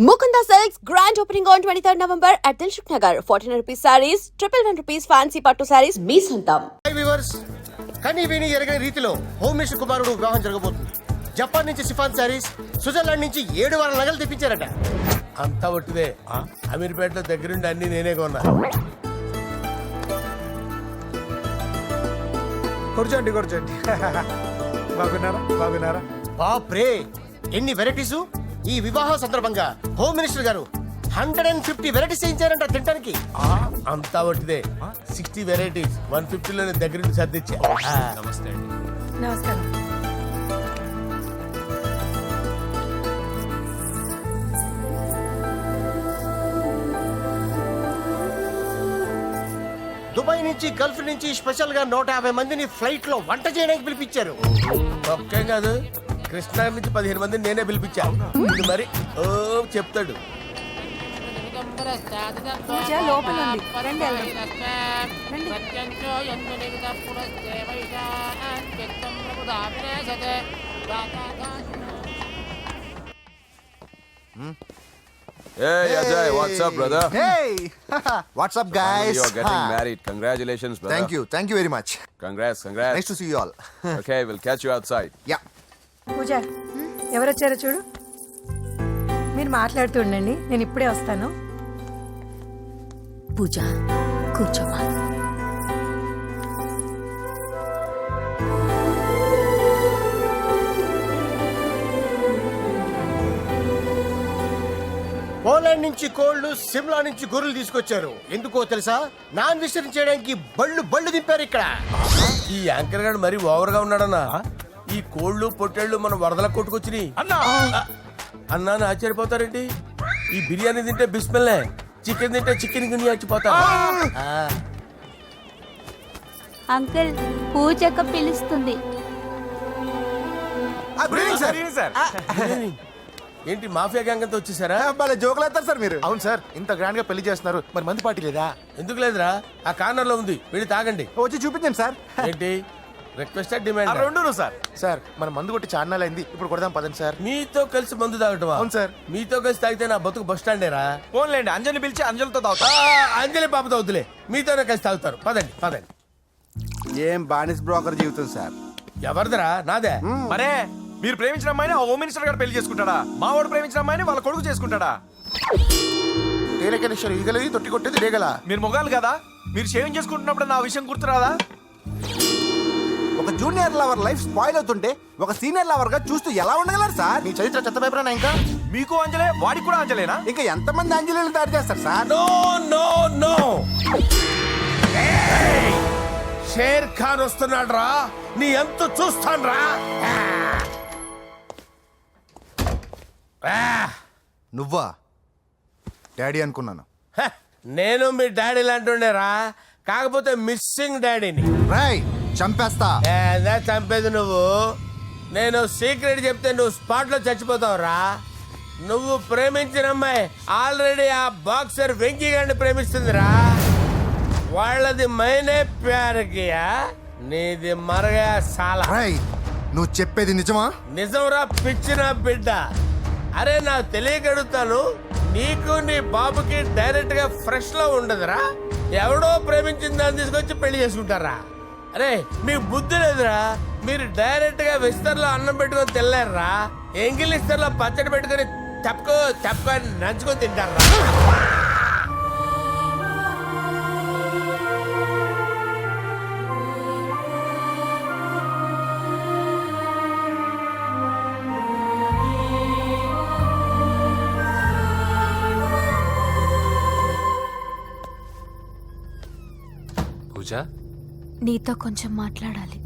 Mukunda Silks grand opening on 23rd November at Dilshuk Nagar. 1400 rupees sarees, 111 rupees fancy pattu sarees, మీ సొంతం. Viewers, కని విని ఎరగని రీతిలో home minister కుమారుడు వివాహం జరగబోతుంది. జపాన్ నుంచి సిఫాన్ సారీస్, స్విట్జర్లాండ్ నుంచి 7 వారాల నగలు తెప్పించారట. అంతా ఒట్టిదే. అమీర్పేటలో దగ్గరుండి అన్ని నేనే కొన్నా. కూర్చోండి బాగున్నారా బాప్రే, ఎన్ని వెరైటీసు! ఈ వివాహ సందర్భంగా హోమ్ మినిస్టర్ గారు 150 వెరైటీస్ చేయించారంట తినడానికి. అంతా ఒట్టిదే. 60 వెరైటీస్ 150లో దగ్గర నుంచి సర్దిచ్చా. నమస్తే అండి. నమస్కారం. దుబాయ్ నుంచి గల్ఫ్ నుంచి స్పెషల్ గా 150 మందిని ఫ్లైట్ లో వంట చేయడానికి పిలిపించారు. ఒక్కేం కాదు, కృష్ణా నుంచి 15 మందిని నేనే పిలిపించా. ఇది మరి ఓ చెప్తాడు. పూజ లోపల ఉంది. రండి వెళ్దాం. Hey Ajay, what's up, brother? Hey, what's up, guys? You're getting married. Congratulations, brother. Thank you very much. Congrats. Nice to see you all. Okay, we'll catch you outside. Yeah. పూజ ఎవరొచ్చారో చూడు. మీరు మాట్లాడుతూ ఉండండి, నేను ఇప్పుడే వస్తాను. పూజ కూర్చోమా. పోలాండ్ నుంచి కోళ్లు, సిమ్లా నుంచి గొర్రెలు తీసుకొచ్చారు. ఎందుకో తెలుసా? నాన్ వెజిటేరియన్ చేయడానికి బళ్ళు దింపారు ఇక్కడ. ఈ యాంకర్ గారు మరీ ఓవర్ గా ఉన్నాడన్నా. ఈ కోళ్లు పొట్టేళ్లు మన వరదల కొట్టుకొచ్చినాయి అన్నా ఆశ్చర్యపోతారేంటి? ఈ బిర్యానీ తింటే బిస్మిల్లే, చికెన్ తింటే చికెన్ గిన్నె చచ్చిపోతా. అంకుల్ పూజక్క పిలుస్తుంది. ఏంటి మాఫియా గ్యాంగ్ అంతా వచ్చేసారా? జోకులు వేస్తారు సార్ మీరు. అవును సార్, ఇంత గ్రాండ్ గా పెళ్లి చేస్తున్నారు, మరి మంది పార్టీ లేదా? ఎందుకు లేదురా, ఆ కార్నర్ లో ఉంది, వెళ్ళి తాగండి. వచ్చి చూపించండి సార్. ఏంటి రిక్వెస్ట్ డిమాండ్? రెండు సార్. సార్ మన మందు కొట్టి చాన్నాలు అయింది, ఇప్పుడు కొడదాం పదండి సార్. మీతో కలిసి మందు తాగటమా? అవును సార్. మీతో కలిసి తాగితే నా బతుకు బస్ స్టాండేరా? ఫోన్లేండి, అంజలి పిలిచి అంజలితో తాగుతా. అంజలి పాప తాగుతులే, మీతోనే కలిసి తాగుతారు. పదండి. ఏం బానిస్ బ్రోకర్ జీవితం సార్. ఎవరిదరా? నాదే. మరే మీరు ప్రేమించిన అమ్మాయిని ఆ హోమ్ మినిస్టర్ గారు పెళ్లి చేసుకుంటాడా? మా వాడు ప్రేమించిన అమ్మాయిని వాళ్ళ కొడుకు చేసుకుంటాడా? ఈగలది తొట్టి కొట్టేది డేగల. మీరు మొగాలు కదా, మీరు షేవింగ్ చేసుకుంటున్నప్పుడు నా విషయం గుర్తురాదా? ఒక జూనియర్ లవర్ లైఫ్ స్పాయిల్ అవుతుంటే ఒక సీనియర్ లవర్ గా చూస్తూ ఎలా ఉండగలరు సార్? మీ చరిత్ర చెత్త పేపరేనా? ఇంకా మీకు అంజలే, వాడికి కూడా అంజలేనా? ఇంకా ఎంతమంది అంజలిని తయారు చేస్తారు సార్? నో షేర్ ఖాన్ వస్తున్నాడు రా, నీ ఎంత చూస్తాను రా. నువ్వా డాడీ అనుకున్నాను. నేను మీ డాడీ లాంటి రా, కాకపోతే మిస్సింగ్ డాడీని. రాయ్ చంపేస్తా. చంపేది నువ్వు. నేను సీక్రెట్ చెప్తే నువ్వు స్పాట్ లో చచ్చిపోతావు రా. నువ్వు ప్రేమించిన అమ్మాయి ఆల్రెడీ ఆ బాక్సర్ వెంకీ గారిని ప్రేమిస్తుందిరా. వాళ్ళది మైనే ప్యార్ కియా, నీది మరగా సాలా. రాయ్ నువ్వు చెప్పేది నిజమా? నిజంరా పిచ్చిన బిడ్డ. అరే నాకు తెలియగడుగుతాను, నీకు నీ బాబుకి డైరెక్ట్ గా ఫ్రెష్ లో ఉండదురా. ఎవడో ప్రేమించిన దాన్ని తీసుకొచ్చి పెళ్లి చేసుకుంటారా? అరే మీకు బుద్ధి లేదురా. మీరు డైరెక్ట్ గా విస్తర్లో అన్నం పెట్టుకొని తినలేరురా. ఎంగిల్ ఇస్తర్లో పచ్చడి పెట్టుకొని తప్పుకో నంచుకొని తింటారా. పూజ, నీతో కొంచెం మాట్లాడాలి.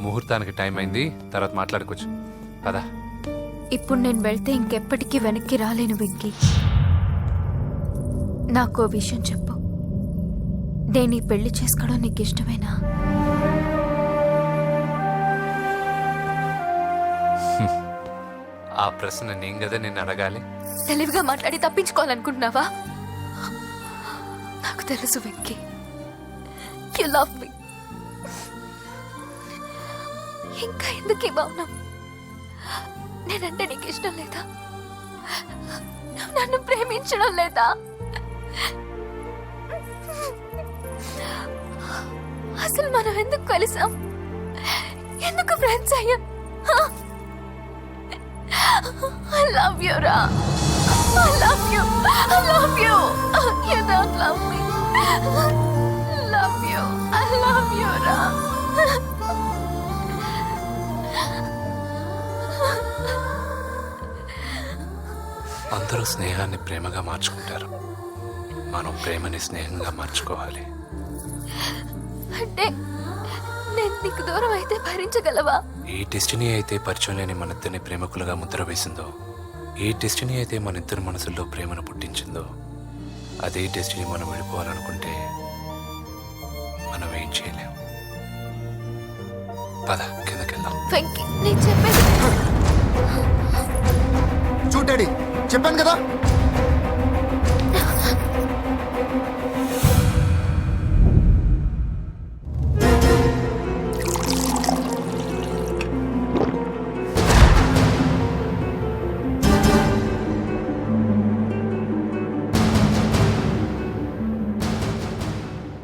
ముహూర్తానికి టైం అయింది, తర్వాత మాట్లాడుకోవచ్చు. పదా. ఇప్పుడు నేను వెళ్తే ఇంకెప్పటికీ వెనక్కి రాలేను వెంకీ. నాకు ఓ విషయం చెప్పు. నేను ఈ పెళ్లి చేసుకోవడం నీకు ఇష్టమేనా? ఆ ప్రశ్న నేను కదా నిన్ను అడగాలి. తెలివిగా మాట్లాడి తప్పించుకోవాలనుకుంటున్నావా? నాకు తెలుసు వెంకీ, యు లవ్ మీ. ఇంకా ఎందుకు ఈ మౌనం? నేనంటే నీకు ఇష్టం లేదా? నువ్వు నన్ను ప్రేమించడం లేదా? అసలు మనం ఎందుకు కలిసాం? ఎందుకు ఫ్రెండ్స్ అయ్యాం? I love you, Ra. I love you. I love you. You don't love me. Love you. I love you, Ra. అందరూ స్నేహాన్ని ప్రేమగా మార్చుకుంటారు. మనం ప్రేమని స్నేహంగా మార్చుకోవాలి. అంటే నేను నీకు దూరం అయితే భరించగలవా? ఏ డెస్టినీ అయితే పరిచయం లేని మన ఇద్దరిని ప్రేమికులుగా ముద్ర వేసిందో, ఏ డెస్టినీ అయితే మన ఇద్దరి మనసుల్లో ప్రేమను పుట్టించిందో, అదే డెస్టినీ మనం వెళ్ళిపోవాలనుకుంటే మనం ఏం చేయలేం. పద కిందకెళ్దాం. వెంకీ, నేను చెప్పేది చూడు డాడీ, చెప్పాను కదా.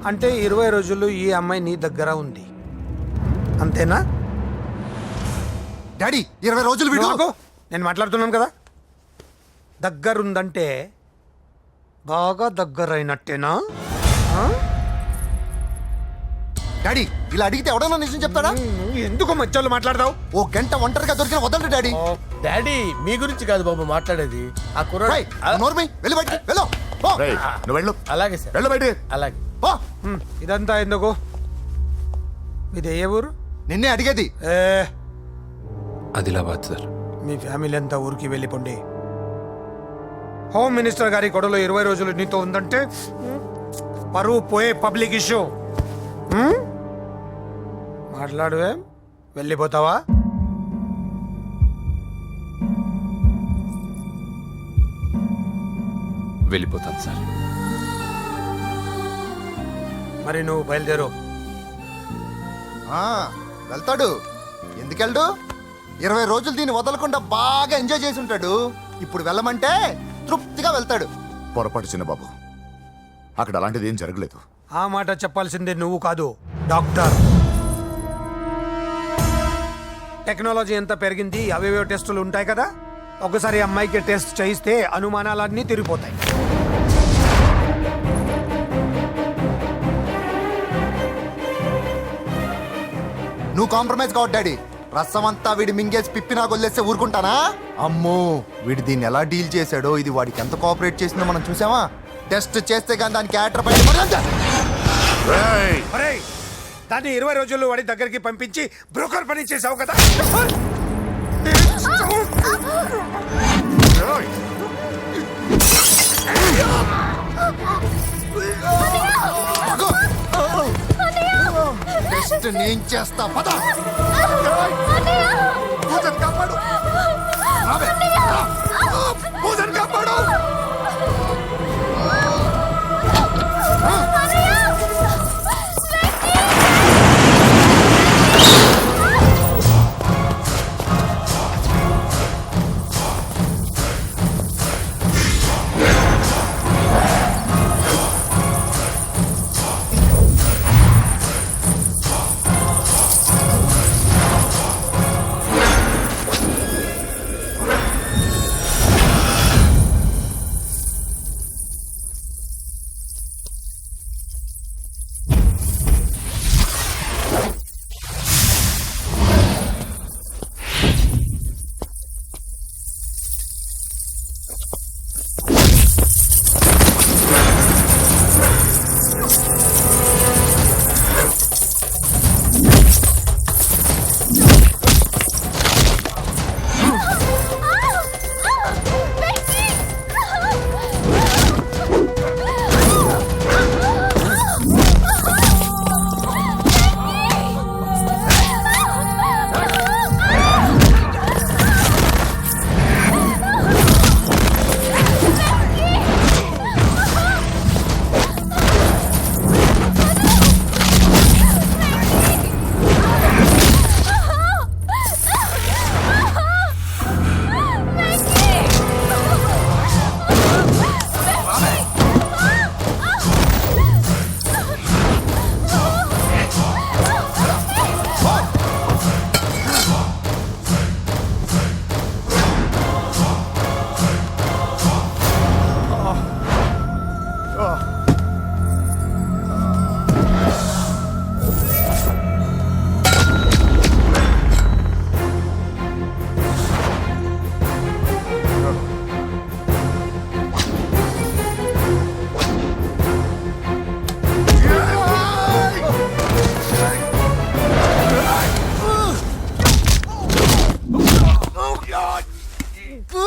అంటే 20 రోజుల్లో ఈ అమ్మాయి నీ దగ్గర ఉంది, అంతేనా? డాడీ 20 రోజులు నువ్వు వీడు ఆగు. నేను మాట్లాడుతున్నాను కదా. దగ్గరుందంటే బాగా దగ్గరైనట్టేనా? ఆ? డాడీ ఇలా అడిగితే ఎవడన్నా నిజం చెప్తాడా? నువ్వు ఎందుకు మధ్యలో మాట్లాడతావు? ఓ గంట ఒంటరిగా దొరికిన వదలండి డాడీ. డాడీ మీ గురించి కాదు బాబు మాట్లాడేది. ఆ కుర్రాడు రేయ్, నోర్మి వెళ్ళి బయటికి వెళ్ళు. పో. నువ్వు వెళ్ళు, అలాగే సార్, వెళ్ళు బయటికి. అలాగే. పో. ఇదంతా ఎందుకు? మీది ఏ ఊరు? నిన్నే అడిగేది. ఏ, ఆదిలాబాద్ సార్. మీ ఫ్యామిలీ అంతా ఊరికి వెళ్ళిపోండి. హోమ్ మినిస్టర్ గారి గొడవలో 20 రోజులు నీతో ఉందంటే పరువు పోయే పబ్లిక్ ఇష్యూ. మాట్లాడువే, వెళ్ళిపోతావా? వెళ్ళిపోతాను సార్. మరి నువ్వు బయలుదేరు. ఆ, వెళ్తాడు. ఎందుకెళ్ళడు? 20 రోజులు దీన్ని వదలకుండా బాగా ఎంజాయ్ చేసి ఉంటాడు. ఇప్పుడు వెళ్ళమంటే తృప్తిగా వెళ్తాడు. పొరపాటు చిన్నబాబు, అక్కడ అలాంటిది ఏం జరగలేదు. ఆ మాట చెప్పాల్సిందే నువ్వు కాదు, డాక్టర్. టెక్నాలజీ ఎంత పెరిగింది, అవేవో టెస్టులు ఉంటాయి కదా. ఒకసారి అమ్మాయికి టెస్ట్ చేయిస్తే అనుమానాలన్నీ తిరిగిపోతాయి. నువ్వు కాంప్రమైజ్ కావద్దు డాడీ. రసం అంతా వీడి మింగేసి పిప్పి నాకు వదిలేస్తే ఊరుకుంటానా? అమ్మో, వీడు దీన్ని ఎలా డీల్ చేశాడో, ఇది వాడికి ఎంత కోఆపరేట్ చేసిందో మనం చూసామా? టెస్ట్ చేస్తే కానీ దానికి యాటర్ పై అరే, దాన్ని 20 రోజుల్లో వాడి దగ్గరికి పంపించి బ్రోకర్ పని చేసావు కదా. టెస్ట్ నేను చేస్తా. పద. పూజను కాపాడు. రావే. రా. పూజను కాపాడు. హోమ్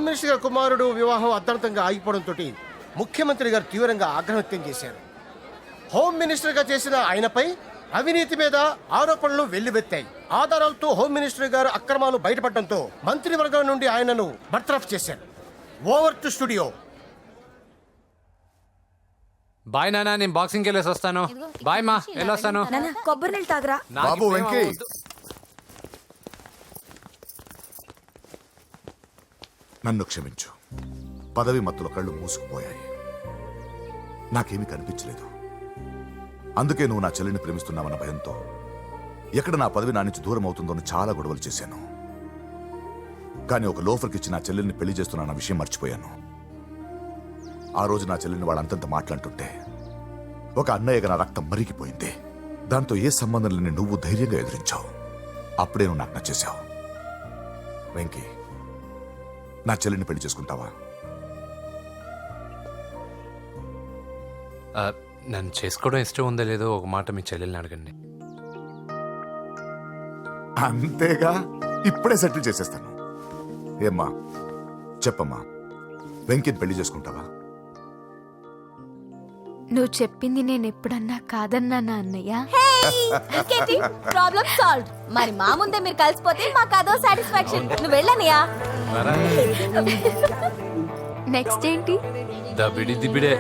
మినిస్టర్ గారి కుమారుడు వివాహం అర్థాంతంగా ఆగిపోవడంతో ముఖ్యమంత్రి గారు తీవ్రంగా ఆగ్రహం వ్యక్తం చేశారు. హోమ్ మినిస్టర్ గా చేసిన ఆయనపై అవినీతి మీద ఆరోపణలు వెల్లువెత్తాయి. ఆధారాలతో హోమ్ మినిస్టర్ గారు అక్రమాలు బయటపడడంతో మంత్రివర్గం నుండి ఆయనను బర్తరఫ్ చేశారు. Over to studio. బాయ్ నాన్న, నేను బాక్సింగ్కి వెళ్ళేసి వస్తాను. బాయ్ మా, వెళ్ళొస్తాను. కొబ్బరి నీళ్ళు తాగరా. బాబు వెంకీ, నన్ను క్షమించు. పదవి మత్తులో కళ్ళు మూసుకుపోయాయి. నాకేమీ కనిపించలేదు. అందుకే నువ్వు నా చెల్లిని ప్రేమిస్తున్నావన్న భయంతో ఎక్కడ నా పదవి నా నుంచి దూరం అవుతుందో చాలా గొడవలు చేశాను. కానీ ఒక లోఫర్కి ఇచ్చి నా చెల్లెల్ని పెళ్లి చేస్తున్నా విషయం మర్చిపోయాను. ఆ రోజు నా చెల్లిని వాళ్ళంతంత మాట్లాడుతుంటే ఒక అన్నయ్యగా నా రక్తం మరిగిపోయింది. దాంతో ఏ సంబంధం లేని నువ్వు ధైర్యంగా ఎదిరించావు. అప్పుడే నువ్వు నాకు నచ్చేశావు. వెంకీ, నా చెల్లిని పెళ్లి చేసుకుంటావా? నన్ను చేసుకోవడం ఇష్టం ఉందో లేదో ఒక మాట మీ చెల్లెల్ని అడగండి. అంతేగా, ఇప్పుడే సెటిల్ చేసేస్తాను. ఏమ్మా చెప్పమ్మా, వెంకీని పెళ్లి చేసుకుంటావా? నువ్వు చెప్పింది నేను ఎప్పుడన్నా కాదన్నానా అన్నయ్య? Problem solve. మరి మా ముందే మీరు కలిసిపోతే మాకు అదో సాటిస్ఫాక్షన్. నువ్వు వెళ్ళనియా? నెక్స్ట్ ఏంటి? దబిడి దిబిడే.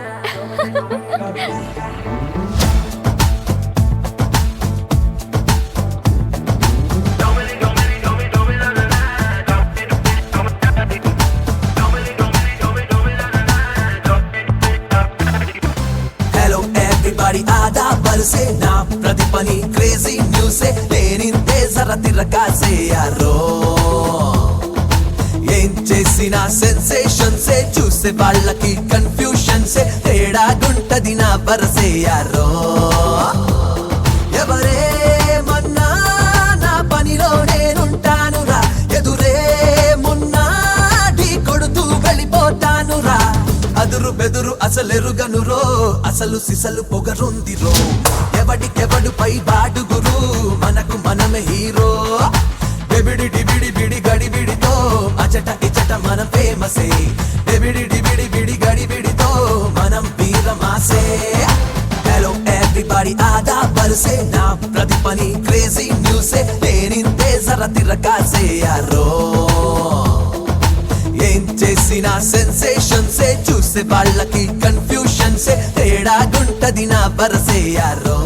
आधा बरसे ना प्रतिपनी क्रेजी न्यूज से लेनिंते जरा तिरका से यारो ఏం చేసినా సెన్సేషన్ సే చూసే వాళ్ళకి కన్ఫ్యూషన్ సే తేడా గుంటది నా బరసే యారో ఎవరేమన్నా నా పనిలో నేనుంటానురా ఎదురే మొన్నా ఢీ కొడుతూ వెళ్ళిపోతానురా అదురు బెదురు అసలెరుగనురో అసలు సిసలు పొగరుందిరో ఎవడికెవడు పై బాడుగురు మనకు మనమే హీరో డెబిడి డిబిడి బిడి గడిబిడితో అచట ఇచట మనం ఫేమసే డెబిడి డిబిడి బిడి గడిబిడితో మనం వీరమాసే హలో ఎవ్రీబడి ఆదా బరసే నా ప్రతి పని క్రేజీ న్యూసే లేనింతే జర తిరకాసే యారో ఏం చేసినా సెన్సేషన్సే చూసే వాళ్ళకి కన్ఫ్యూషన్సే తేడా గుంటది నా బరసే యారో